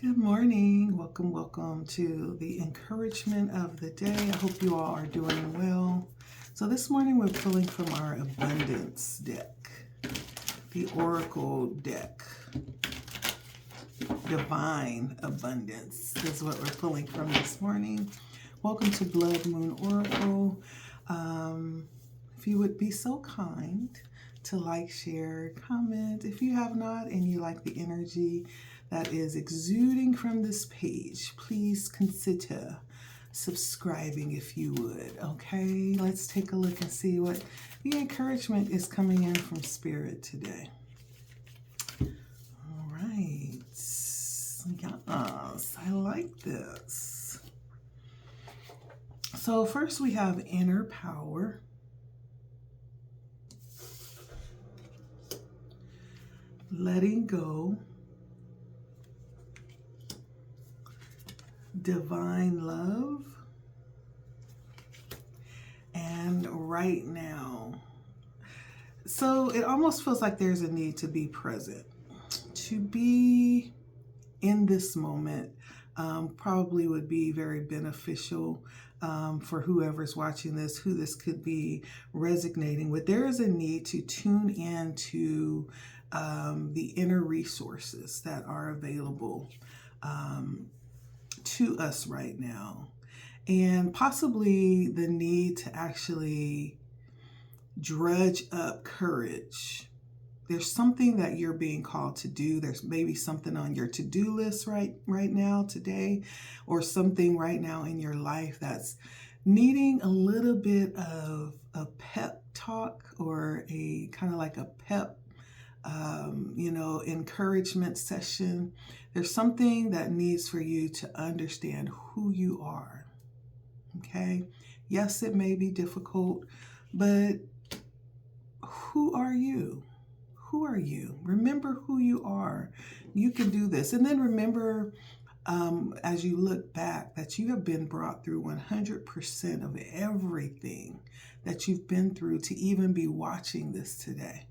Good morning. Welcome to the encouragement of the day. I hope you all are doing well. So this morning we're pulling from our abundance deck, the oracle deck. Divine abundance is what we're pulling from this morning. Welcome to Blood Moon Oracle. If you would be so kind to like, share, comment if you have not and you like the energy that is exuding from this page, please consider subscribing if you would. Okay, let's take a look and see what the encouragement is coming in from Spirit today. All right. Yes, I like this. So first we have inner power. Letting go. Divine love, and right now. So it almost feels like there's a need to be present, to be in this moment. Probably would be very beneficial for whoever's watching this, who this could be resonating with. There is a need to tune in to the inner resources that are available to us right now, and possibly the need to actually drudge up courage. There's something that you're being called to do. There's maybe something on your to-do list right now today, or something right now in your life that's needing a little bit of a pep talk, or a kind of like a pep encouragement session. There's something that needs for you to understand who you are. Okay? Yes, it may be difficult, but who are you? Who are you? Remember who you are. You can do this. And then remember, as you look back, that you have been brought through 100% of everything that you've been through to even be watching this today.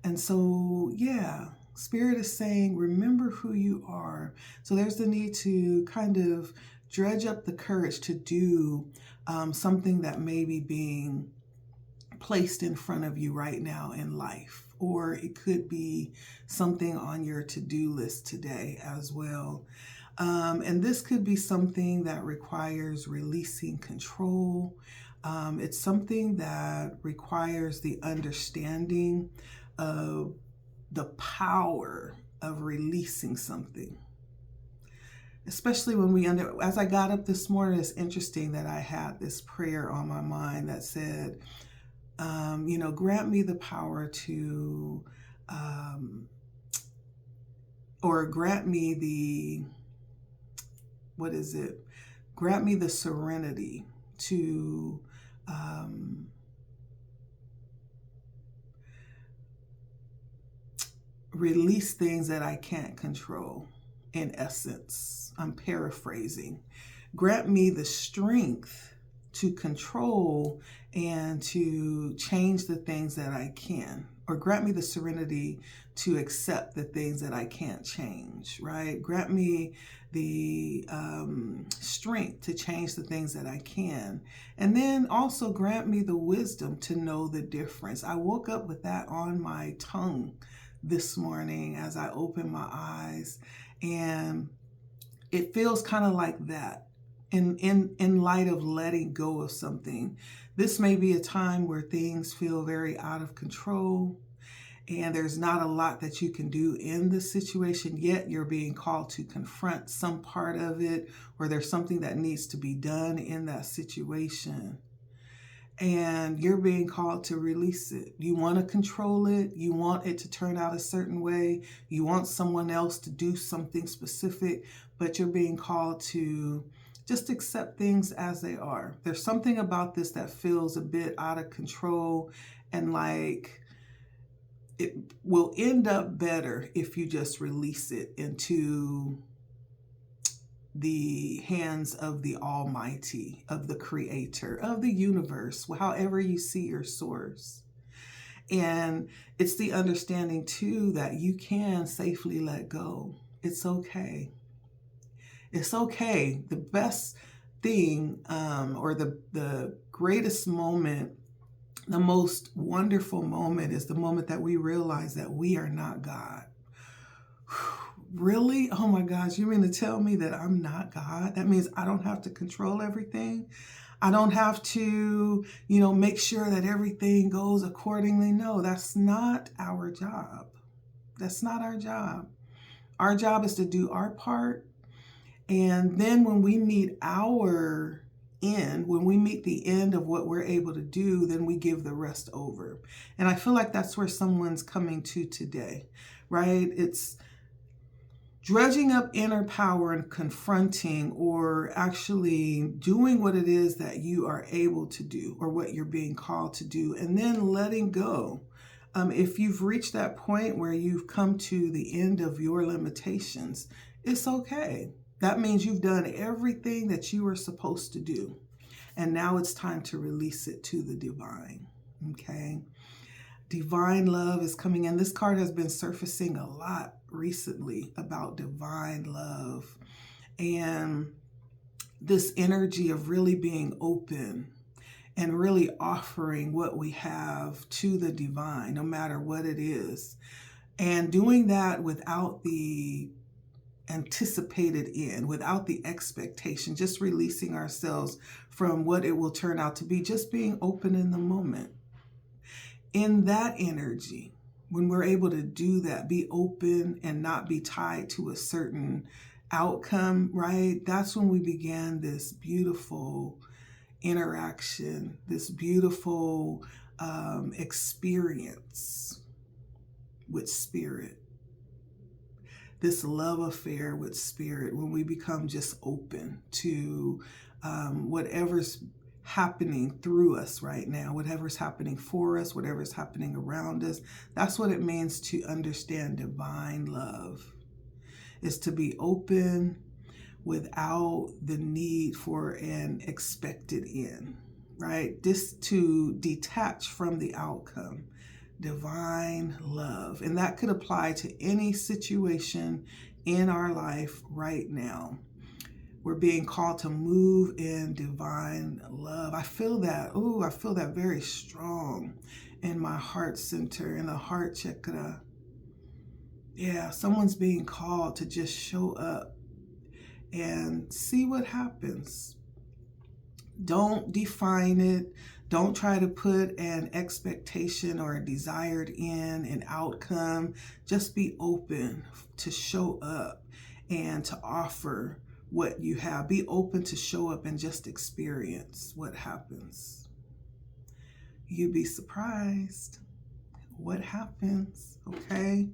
And so, yeah, Spirit is saying, remember who you are. So there's the need to kind of dredge up the courage to do something that may be being placed in front of you right now in life. Or it could be something on your to-do list today as well. And this could be something that requires releasing control. It's something that requires the understanding of the power of releasing something. Especially when as I got up this morning, it's interesting that I had this prayer on my mind that said, grant me the power to, or grant me grant me the serenity to, release things that I can't control. In essence, I'm paraphrasing. Grant me the strength to control and to change the things that I can, or grant me the serenity to accept the things that I can't change, right? Grant me the strength to change the things that I can. And then also grant me the wisdom to know the difference. I woke up with that on my tongue this morning as I opened my eyes, and it feels kind of like that in light of letting go of something. This may be a time where things feel very out of control and there's not a lot that you can do in the situation, yet you're being called to confront some part of it, or there's something that needs to be done in that situation. And you're being called to release it. You want to control it. You want it to turn out a certain way. You want someone else to do something specific, but you're being called to just accept things as they are. There's something about this that feels a bit out of control, and like it will end up better if you just release it into the hands of the Almighty, of the Creator, of the universe, however you see your source. And it's the understanding too that you can safely let go. It's okay. It's okay. The best thing, or the greatest moment, the most wonderful moment is the moment that we realize that we are not God. Really? Oh my gosh, you mean to tell me that I'm not God? That means I don't have to control everything? I don't have to, make sure that everything goes accordingly. No, that's not our job. That's not our job. Our job is to do our part. And then when we meet our end, when we meet the end of what we're able to do, then we give the rest over. And I feel like that's where someone's coming to today, right? It's dredging up inner power and confronting, or actually doing what it is that you are able to do or what you're being called to do, and then letting go. If you've reached that point where you've come to the end of your limitations, it's okay. That means you've done everything that you were supposed to do. And now it's time to release it to the divine. Okay? Divine love is coming in. This card has been surfacing a lot recently about divine love and this energy of really being open and really offering what we have to the divine, no matter what it is. And doing that without the anticipated end, without the expectation, just releasing ourselves from what it will turn out to be, just being open in the moment. In that energy, when we're able to do that, be open and not be tied to a certain outcome, right? That's when we began this beautiful interaction, this beautiful experience with spirit, this love affair with spirit, when we become just open to whatever's happening through us right now, whatever's happening for us, whatever's happening around us. That's what it means to understand divine love, is to be open without the need for an expected end, right? Just to detach from the outcome. Divine love. And that could apply to any situation in our life right now. We're being called to move in divine love. I feel that. I feel that very strong in my heart center, in the heart chakra. Yeah, someone's being called to just show up and see what happens. Don't define it. Don't try to put an expectation or a desired end, an outcome. Just be open to show up and to offer what you have. Be open to show up and just experience what happens. You'd be surprised what happens, okay?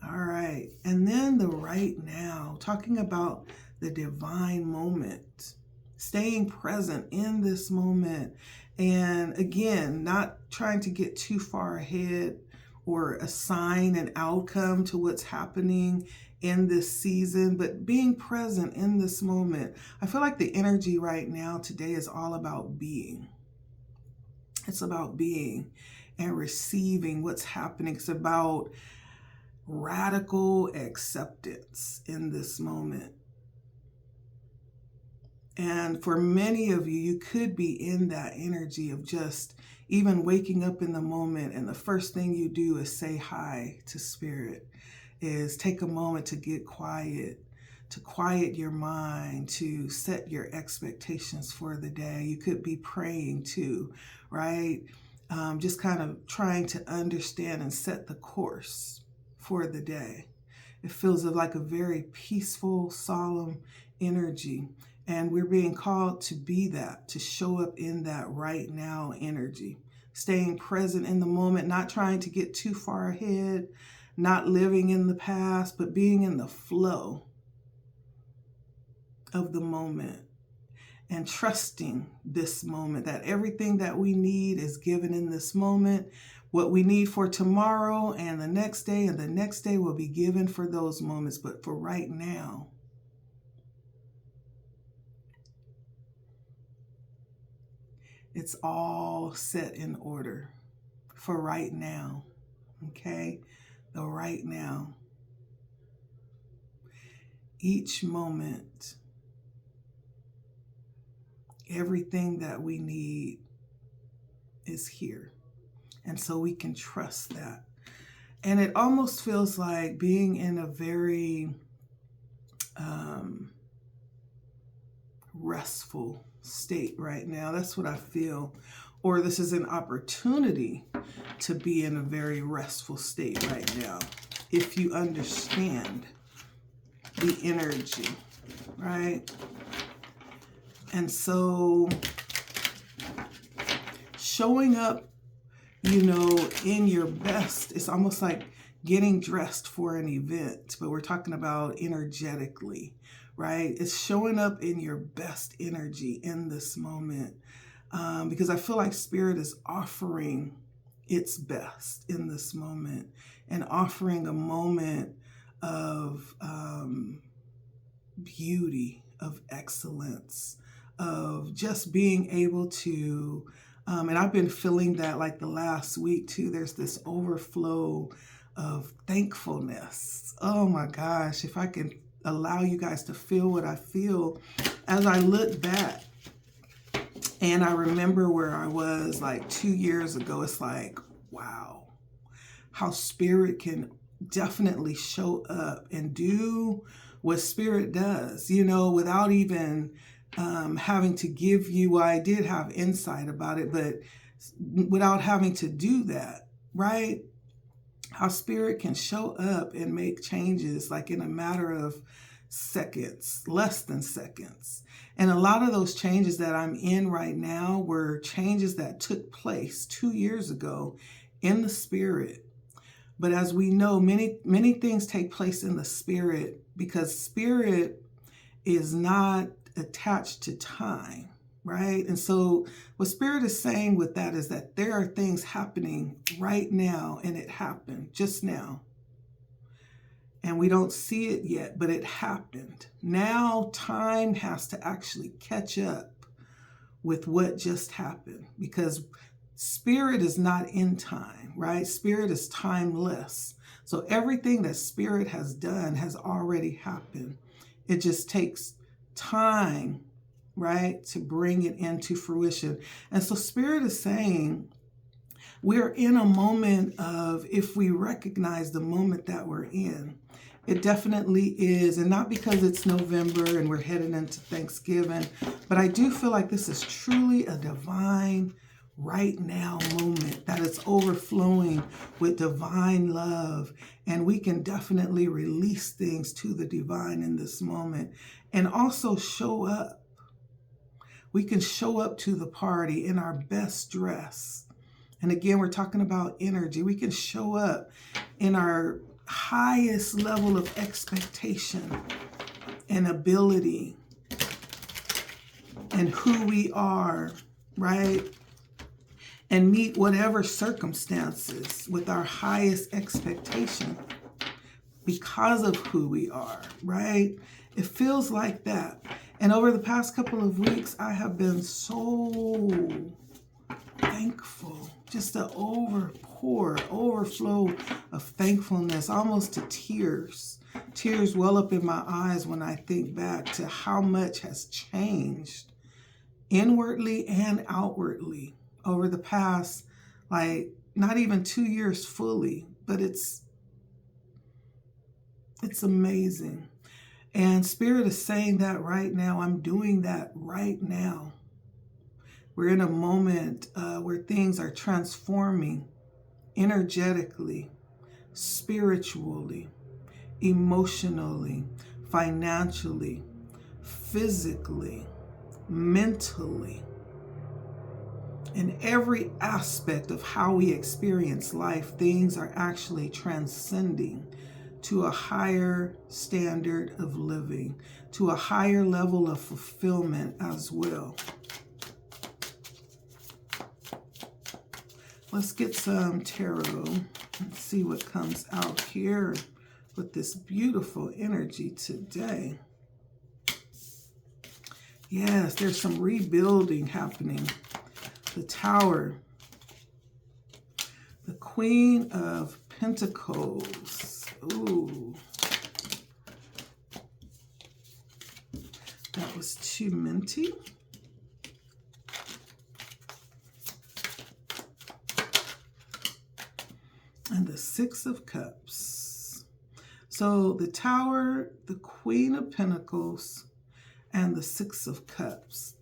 All right. And then the right now, talking about the divine moment, staying present in this moment. And again, not trying to get too far ahead or assign an outcome to what's happening in this season, but being present in this moment. I feel like the energy right now today is all about being. It's about being and receiving what's happening. It's about radical acceptance in this moment. And for many of you, you could be in that energy of just even waking up in the moment, and the first thing you do is say hi to spirit, is take a moment to get quiet, to quiet your mind, to set your expectations for the day. You could be praying too, right? Just kind of trying to understand and set the course for the day. It feels like a very peaceful, solemn energy. And we're being called to be that, to show up in that right now energy, staying present in the moment, not trying to get too far ahead, not living in the past, but being in the flow of the moment and trusting this moment, that everything that we need is given in this moment. What we need for tomorrow and the next day will be given for those moments. But for right now, it's all set in order for right now, okay? The right now. each moment, everything that we need is here. And so we can trust that. And it almost feels like being in a very restful state right now. That's what I feel. Or this is an opportunity to be in a very restful state right now, if you understand the energy, right? And so showing up, in your best, it's almost like getting dressed for an event, but we're talking about energetically, right? It's showing up in your best energy in this moment, because I feel like Spirit is offering its best in this moment and offering a moment of beauty, of excellence, of just being able to, and I've been feeling that like the last week too, there's this overflow of thankfulness. Oh my gosh, if I can allow you guys to feel what I feel as I look back and I remember where I was like 2 years ago, it's like, wow, how Spirit can definitely show up and do what Spirit does, without even having to give you, well, I did have insight about it, but without having to do that, right? How Spirit can show up and make changes like in a matter of seconds, less than seconds. And a lot of those changes that I'm in right now were changes that took place 2 years ago in the Spirit. But as we know, many things take place in the Spirit because Spirit is not attached to time, right? And so what Spirit is saying with that is that there are things happening right now, and it happened just now. And we don't see it yet, but it happened. Now time has to actually catch up with what just happened because Spirit is not in time, right? Spirit is timeless. So everything that Spirit has done has already happened. It just takes time, right, to bring it into fruition. And so Spirit is saying we're in a moment of, if we recognize the moment that we're in, it definitely is, and not because it's November and we're heading into Thanksgiving, but I do feel like this is truly a divine right now moment that is overflowing with divine love, and we can definitely release things to the divine in this moment and also show up. We can show up to the party in our best dress. And again, we're talking about energy. We can show up in our highest level of expectation and ability and who we are, right? And meet whatever circumstances with our highest expectation because of who we are, right? It feels like that. And over the past couple of weeks, I have been so thankful, just an overflow of thankfulness, almost to tears. Tears well up in my eyes when I think back to how much has changed inwardly and outwardly over the past, like, not even 2 years fully, but it's amazing. And Spirit is saying that right now. I'm doing that right now. We're in a moment where things are transforming energetically, spiritually, emotionally, financially, physically, mentally. In every aspect of how we experience life, things are actually transcending to a higher standard of living, to a higher level of fulfillment as well. Let's get some tarot and see what comes out here with this beautiful energy today. Yes, there's some rebuilding happening. The Tower, the Queen of Pentacles. Ooh. That was too minty. And the Six of Cups. So the Tower, the Queen of Pentacles, and the Six of Cups.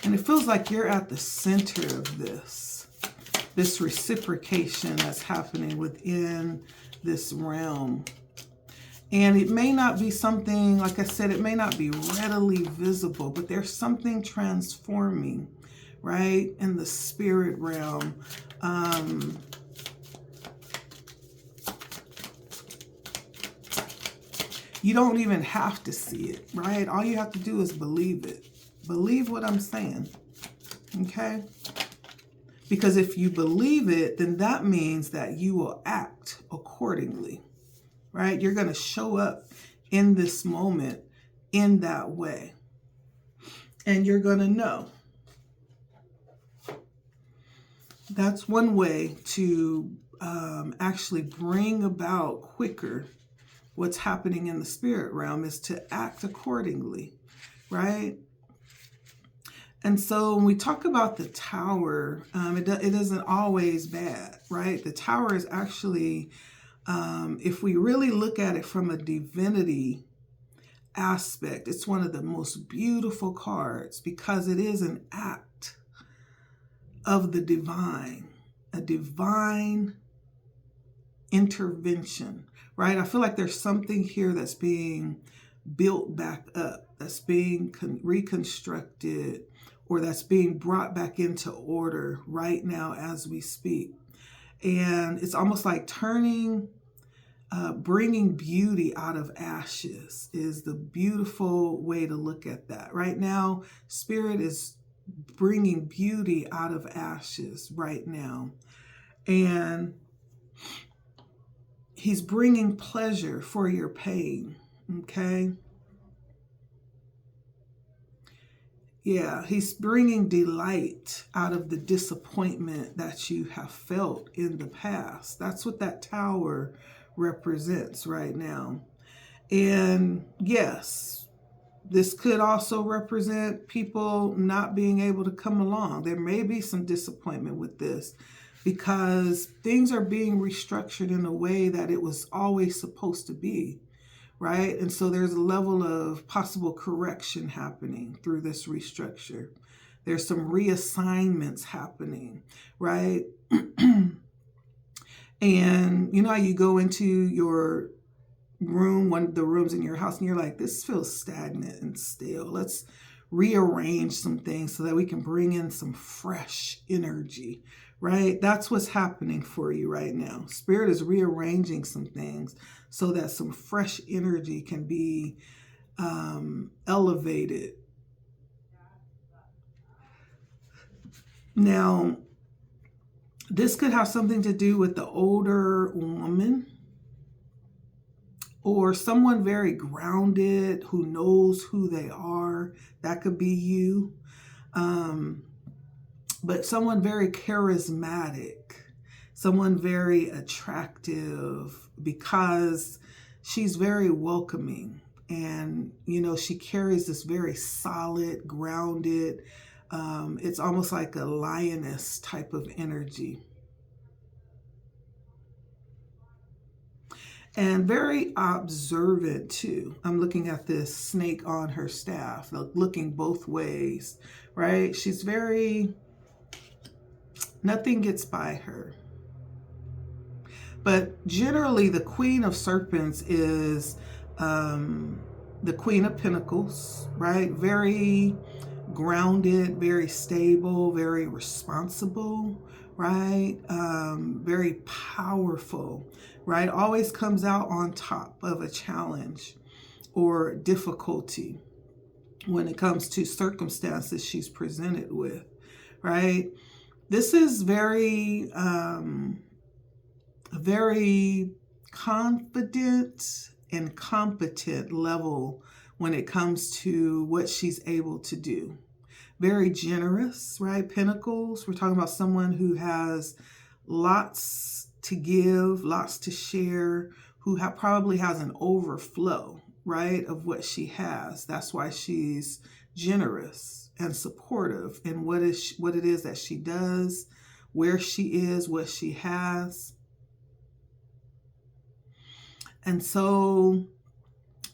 And it feels like you're at the center of this reciprocation that's happening within this realm. And it may not be something, like I said, it may not be readily visible, but there's something transforming, right, in the spirit realm. You don't even have to see it, right? All you have to do is believe it. Believe what I'm saying, okay? Because if you believe it, then that means that you will act accordingly, right? You're going to show up in this moment in that way. And you're going to know. That's one way to actually bring about quicker what's happening in the spirit realm, is to act accordingly, right? And so when we talk about the Tower, it isn't always bad, right? The Tower is actually, if we really look at it from a divinity aspect, it's one of the most beautiful cards because it is an act of the divine, a divine intervention, right? I feel like there's something here that's being built back up, that's being reconstructed, or that's being brought back into order right now as we speak. And it's almost like bringing beauty out of ashes is the beautiful way to look at that. Right now, Spirit is bringing beauty out of ashes right now. And He's bringing pleasure for your pain, okay? Yeah, He's bringing delight out of the disappointment that you have felt in the past. That's what that Tower represents right now. And yes, this could also represent people not being able to come along. There may be some disappointment with this because things are being restructured in a way that it was always supposed to be. Right? And so there's a level of possible correction happening through this restructure. There's some reassignments happening, right? And you know how you go into your room, one of the rooms in your house, and you're like, this feels stagnant and stale. Let's rearrange some things so that we can bring in some fresh energy, right? That's what's happening for you right now. Spirit is rearranging some things so that some fresh energy can be elevated. Now, this could have something to do with the older woman or someone very grounded who knows who they are. That could be you. But someone very charismatic, someone very attractive because she's very welcoming. And, you know, she carries this very solid, grounded, it's almost like a lioness type of energy. And very observant too. I'm looking at this snake on her staff, looking both ways, right? She's very, nothing gets by her. But generally the Queen of Serpents is the Queen of Pentacles, right? Very grounded, very stable, very responsible, right? Very powerful, right? Always comes out on top of a challenge or difficulty when it comes to circumstances she's presented with, right? This is very confident and competent level when it comes to what she's able to do. Very generous, right? Pentacles, we're talking about someone who has lots to give, lots to share, who probably has an overflow, right, of what she has. That's why she's generous and supportive in what it is that she does, where she is, what she has. And so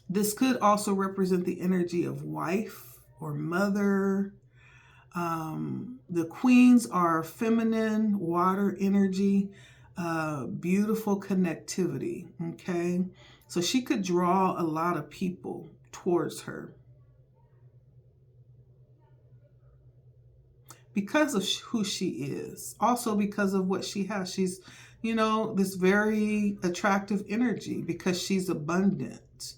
this could also represent the energy of wife or mother. The queens are feminine, water energy, beautiful connectivity, okay? So she could draw a lot of people towards her because of who she is, also because of what she has. She's, this very attractive energy because she's abundant.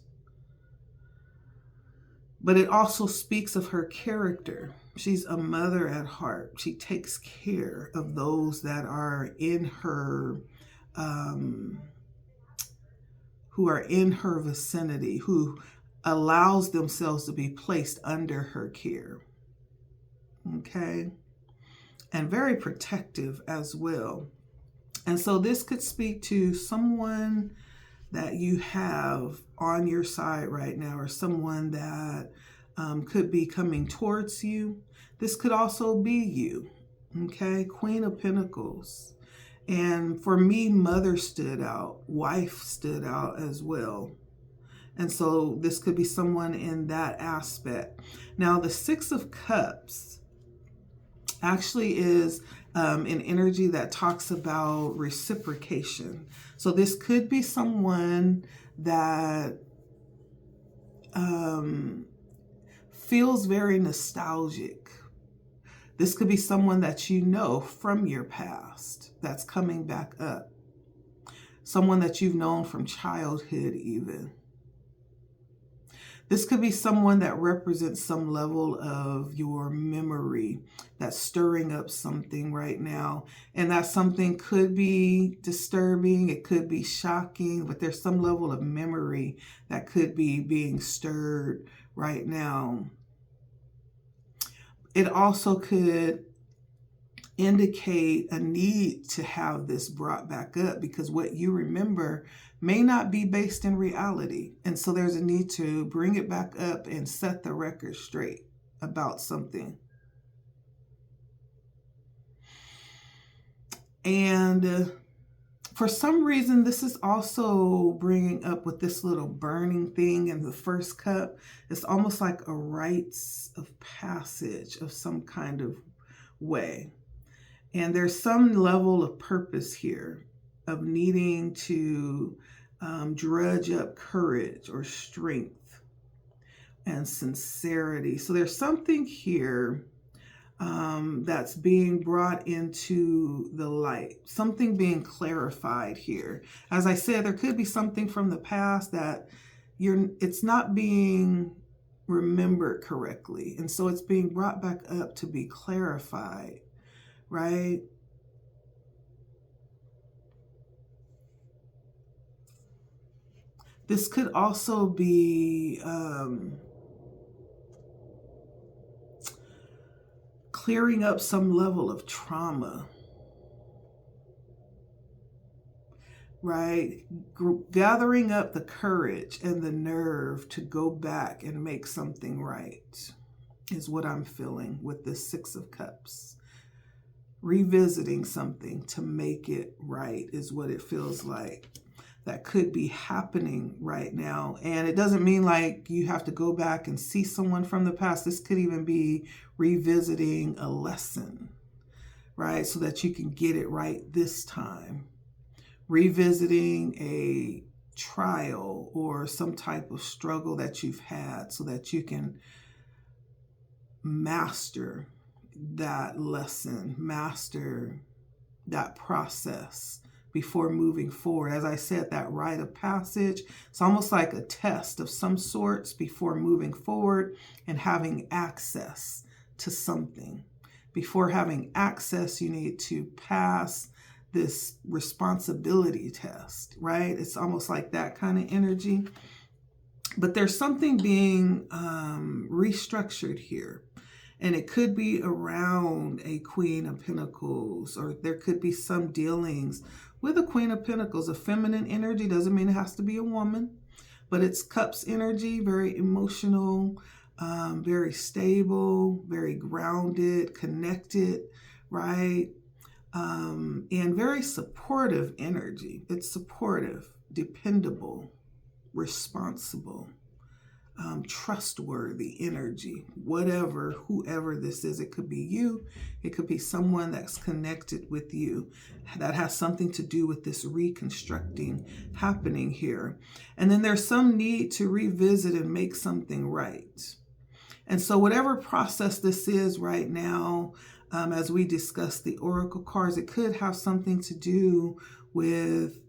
But it also speaks of her character. She's a mother at heart. She takes care of those that are in her, who are in her vicinity, who allows themselves to be placed under her care. Okay? And very protective as well. And so this could speak to someone that you have on your side right now, or someone that could be coming towards you. This could also be you, okay? Queen of Pentacles. And for me, mother stood out, wife stood out as well. And so this could be someone in that aspect. Now, the Six of Cups actually is an energy that talks about reciprocation. So this could be someone that feels very nostalgic. This could be someone that you know from your past that's coming back up. Someone that you've known from childhood even. This could be someone that represents some level of your memory that's stirring up something right now. And that something could be disturbing, it could be shocking, but there's some level of memory that could be being stirred right now. It also could indicate a need to have this brought back up because what you remember may not be based in reality. And so there's a need to bring it back up and set the record straight about something. And for some reason, this is also bringing up with this little burning thing in the first cup. It's almost like a rites of passage of some kind of way. And there's some level of purpose here of needing to drudge up courage or strength and sincerity. So there's something here that's being brought into the light, something being clarified here. As I said, there could be something from the past that it's not being remembered correctly. And so it's being brought back up to be clarified, right? This could also be clearing up some level of trauma, right? Gathering up the courage and the nerve to go back and make something right is what I'm feeling with this Six of Cups. Revisiting something to make it right is what it feels like. That could be happening right now. And it doesn't mean like you have to go back and see someone from the past. This could even be revisiting a lesson, right? So that you can get it right this time. Revisiting a trial or some type of struggle that you've had so that you can master that lesson, master that process before moving forward. As I said, that rite of passage, it's almost like a test of some sorts before moving forward and having access to something. Before having access, you need to pass this responsibility test, right? It's almost like that kind of energy. But there's something being restructured here. And it could be around a Queen of Pentacles, or there could be some dealings with a Queen of Pentacles. A feminine energy doesn't mean it has to be a woman, but it's Cups energy, very emotional, very stable, very grounded, connected, right? And very supportive energy. It's supportive, dependable, responsible, trustworthy energy. Whatever, whoever this is, it could be you, it could be someone that's connected with you that has something to do with this reconstructing happening here. And then there's some need to revisit and make something right. And so whatever process this is right now, as we discuss the oracle cards, it could have something to do with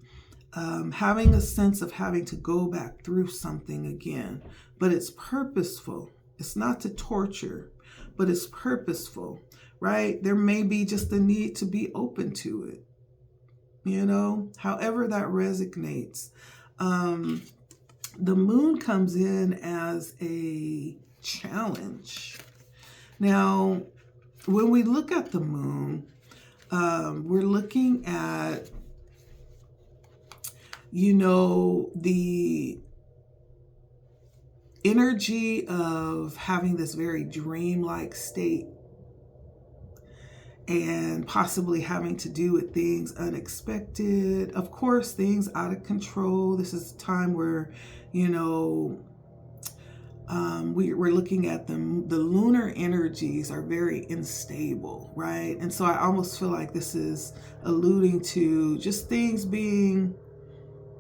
having a sense of having to go back through something again. But it's purposeful. It's not to torture, but it's purposeful, right? There may be just a need to be open to it, you know, however that resonates. The moon comes in as a challenge. Now, when we look at the moon, we're looking at, you know, the energy of having this very dreamlike state and possibly having to do with things unexpected. Of course, things out of control. This is a time where, you know, we're looking at the lunar energies are very unstable, right? And so I almost feel like this is alluding to just things being,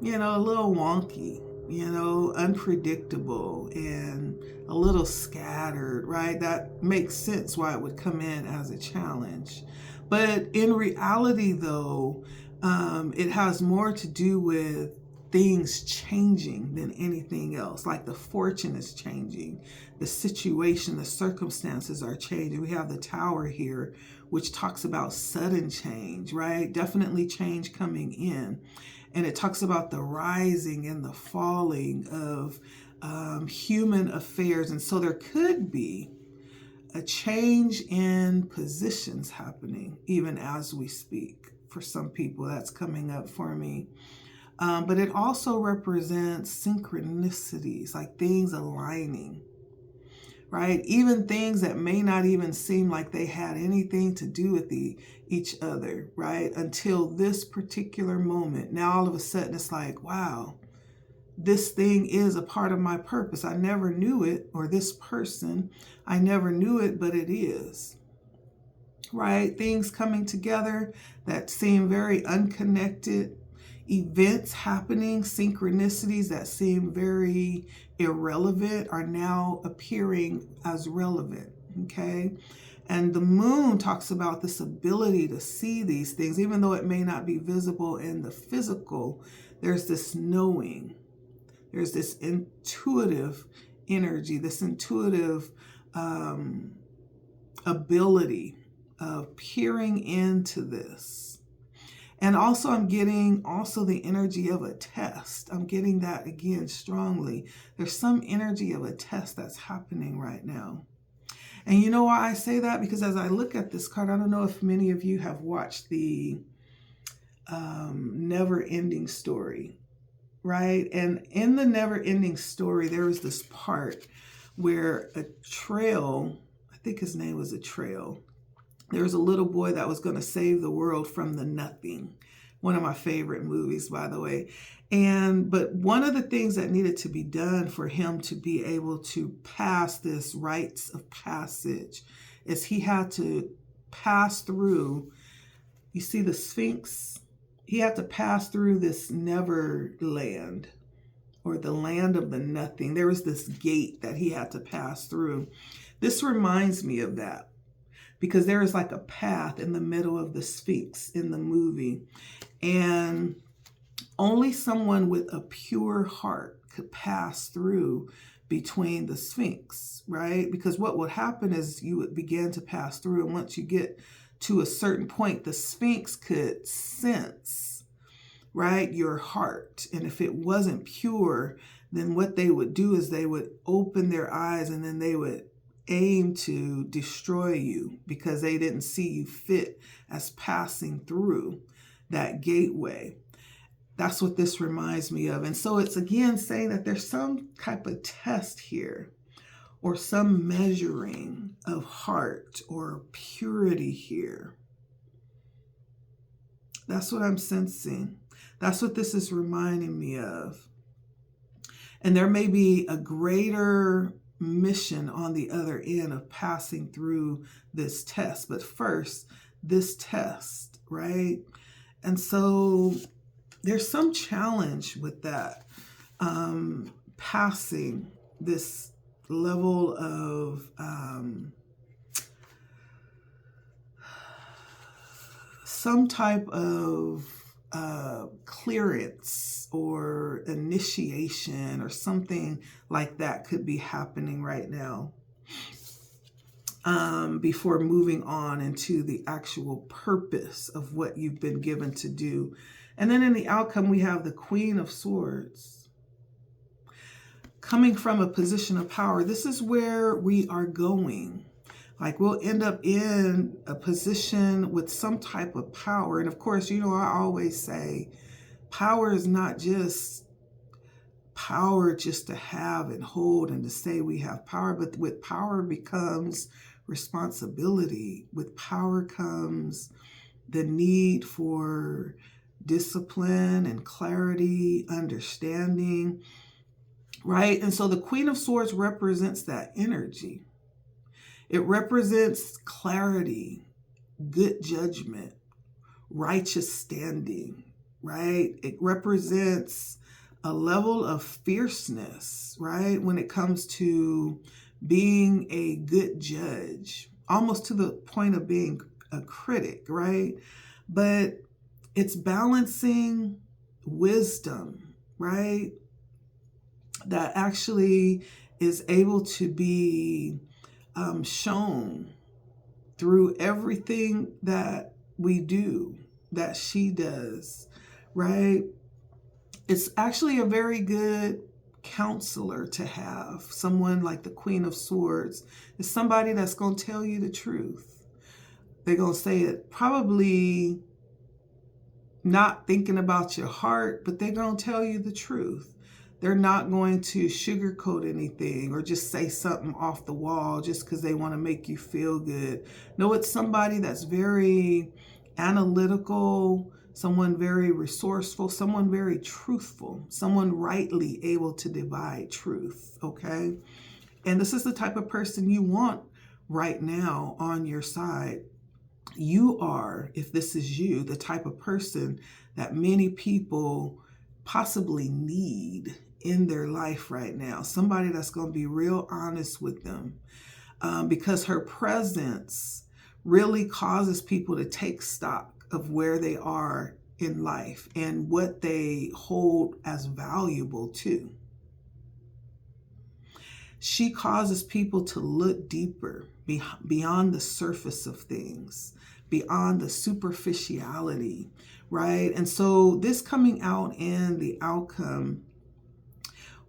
you know, a little wonky, you know, unpredictable and a little scattered, right? That makes sense why it would come in as a challenge. But in reality, though, it has more to do with things changing than anything else. Like the fortune is changing, the situation, the circumstances are changing. We have the Tower here, which talks about sudden change, right? Definitely change coming in. And it talks about the rising and the falling of human affairs. And so there could be a change in positions happening even as we speak. For some people, that's coming up for me. But it also represents synchronicities, like things aligning, right? Even things that may not even seem like they had anything to do with each other, right? Until this particular moment. Now, all of a sudden, it's like, wow, this thing is a part of my purpose. I never knew it, or this person, I never knew it, but it is, right? Things coming together that seem very unconnected. Events happening, synchronicities that seem very irrelevant are now appearing as relevant, okay? And the moon talks about this ability to see these things, even though it may not be visible in the physical. There's this knowing, there's this intuitive energy, this intuitive ability of peering into this. And also I'm getting also the energy of a test. I'm getting that again strongly. There's some energy of a test that's happening right now. And you know why I say that? Because as I look at this card, I don't know if many of you have watched the Never Ending Story, right? And in the Never Ending Story, there was this part where a trail, I think his name was a trail, there was a little boy that was going to save the world from the nothing. One of my favorite movies, by the way. But one of the things that needed to be done for him to be able to pass this rites of passage is he had to pass through, you see the Sphinx? He had to pass through this never land, or the land of the nothing. There was this gate that he had to pass through. This reminds me of that, because there is like a path in the middle of the Sphinx in the movie. And only someone with a pure heart could pass through between the Sphinx, right? Because what would happen is you would begin to pass through, and once you get to a certain point, the Sphinx could sense, right, your heart. And if it wasn't pure, then what they would do is they would open their eyes, and then they would aim to destroy you because they didn't see you fit as passing through that gateway. That's what this reminds me of. And so it's again saying that there's some type of test here or some measuring of heart or purity here. That's what I'm sensing. That's what this is reminding me of. And there may be a greater mission on the other end of passing through this test. But first, this test, right? And so there's some challenge with that, passing this level of some type of clearance or initiation or something like that could be happening right now before moving on into the actual purpose of what you've been given to do. And then in the outcome, we have the Queen of Swords. Coming from a position of power, this is where we are going. Like we'll end up in a position with some type of power. And of course, you know, I always say power is not just power just to have and hold and to say we have power, but with power becomes responsibility. With power comes the need for discipline and clarity, understanding, right? And so the Queen of Swords represents that energy. It represents clarity, good judgment, righteous standing, right? It represents a level of fierceness, right? When it comes to being a good judge, almost to the point of being a critic, right? But it's balancing wisdom, right? That actually is able to be shown through everything that we do, that she does, right? It's actually a very good counselor to have. Someone like the Queen of Swords is somebody that's going to tell you the truth. They're going to say it probably not thinking about your heart, but they're going to tell you the truth. They're not going to sugarcoat anything or just say something off the wall just because they want to make you feel good. No, it's somebody that's very analytical, someone very resourceful, someone very truthful, someone rightly able to divide truth, okay? And this is the type of person you want right now on your side. You are, if this is you, the type of person that many people possibly need in their life right now. Somebody that's going to be real honest with them, because her presence really causes people to take stock of where they are in life and what they hold as valuable too. She causes people to look deeper, beyond the surface of things, beyond the superficiality, right? And so this coming out in the outcome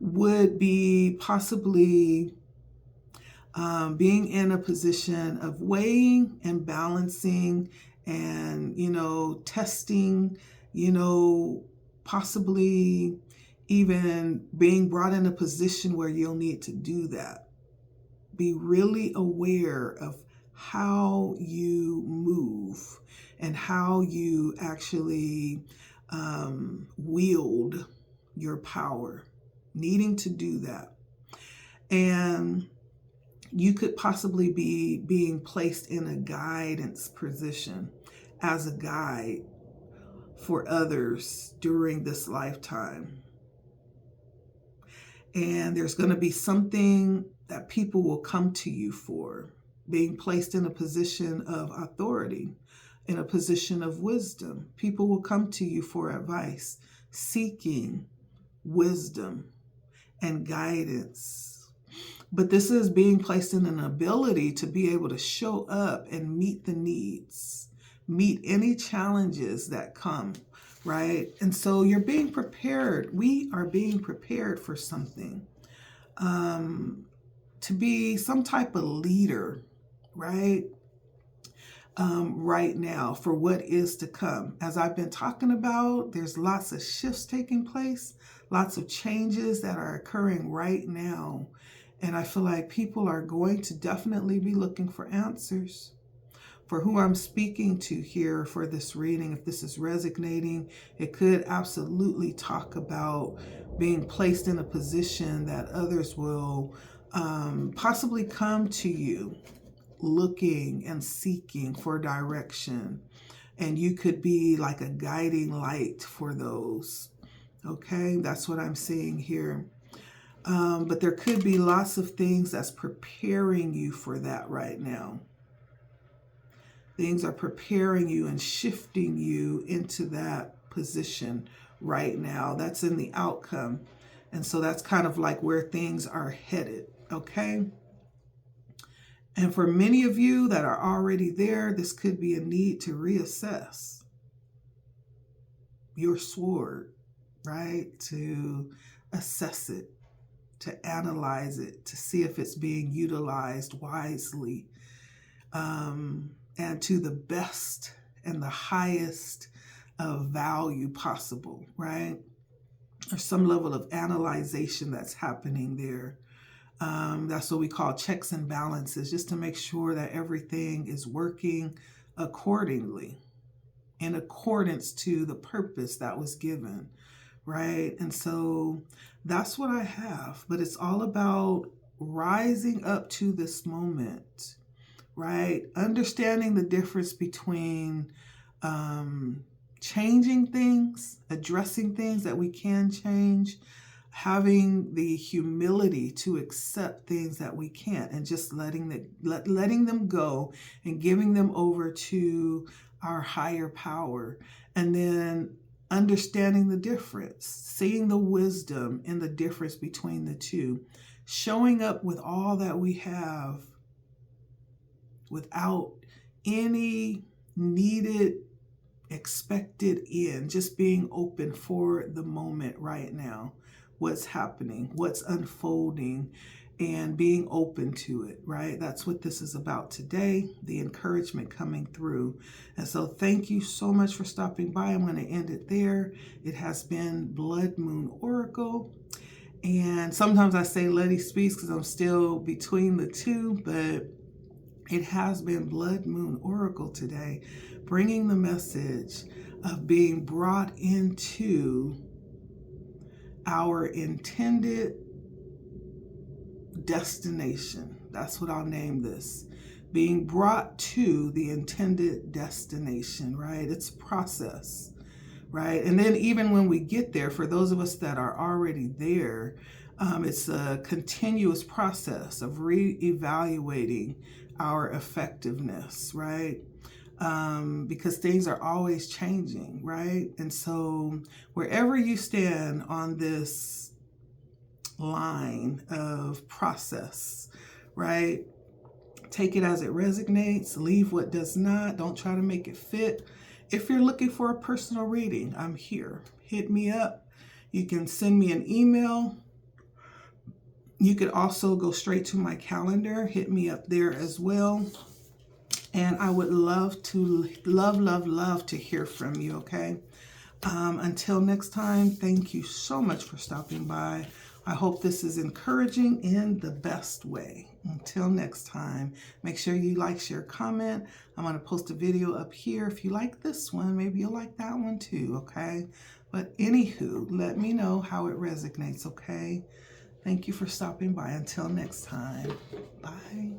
would be possibly being in a position of weighing and balancing and, testing, possibly even being brought in a position where you'll need to do that. Be really aware of how you move and how you actually wield your power, needing to do that. And you could possibly be being placed in a guidance position as a guide for others during this lifetime. And there's going to be something that people will come to you for, being placed in a position of authority, in a position of wisdom. People will come to you for advice, seeking wisdom and guidance. But this is being placed in an ability to be able to show up and meet the needs, meet any challenges that come, right? And so you're being prepared. We are being prepared for something. to be some type of leader, right? Right now for what is to come. As I've been talking about, there's lots of shifts taking place, lots of changes that are occurring right now. And I feel like people are going to definitely be looking for answers. For who I'm speaking to here for this reading, if this is resonating, it could absolutely talk about being placed in a position that others will possibly come to you looking and seeking for direction. And you could be like a guiding light for those. Okay, that's what I'm seeing here. But there could be lots of things that's preparing you for that right now. Things are preparing you and shifting you into that position right now. That's in the outcome. And so that's kind of like where things are headed, okay? And for many of you that are already there, this could be a need to reassess your sword, right? To assess it, to analyze it, to see if it's being utilized wisely, and to the best and the highest of value possible, right? There's some level of analyzation that's happening there. That's what we call checks and balances, just to make sure that everything is working accordingly, in accordance to the purpose that was given, right? And so that's what I have, but it's all about rising up to this moment, right? Understanding the difference between changing things, addressing things that we can change, having the humility to accept things that we can't, and just letting them go and giving them over to our higher power. And then understanding the difference, seeing the wisdom in the difference between the two, showing up with all that we have without any needed expected end, just being open for the moment right now, what's happening, what's unfolding, and being open to it, right? That's what this is about today, the encouragement coming through. And so thank you so much for stopping by. I'm going to end it there. It has been Blood Moon Oracle. And sometimes I say LettiSpeaks because I'm still between the two, but it has been Blood Moon Oracle today, bringing the message of being brought into our intended destination. That's what I'll name this. Being brought to the intended destination, right? It's a process, right? And then even when we get there, for those of us that are already there, it's a continuous process of reevaluating our effectiveness, right? Because things are always changing, right? And so wherever you stand on this line of process, right? Take it as it resonates, leave what does not, don't try to make it fit. If you're looking for a personal reading, I'm here. Hit me up. You can send me an email. You could also go straight to my calendar, hit me up there as well. And I would love to hear from you, okay? Until next time, thank you so much for stopping by. I hope this is encouraging in the best way. Until next time, make sure you like, share, comment. I'm going to post a video up here. If you like this one, maybe you'll like that one too, okay? But anywho, let me know how it resonates, okay? Thank you for stopping by. Until next time, bye.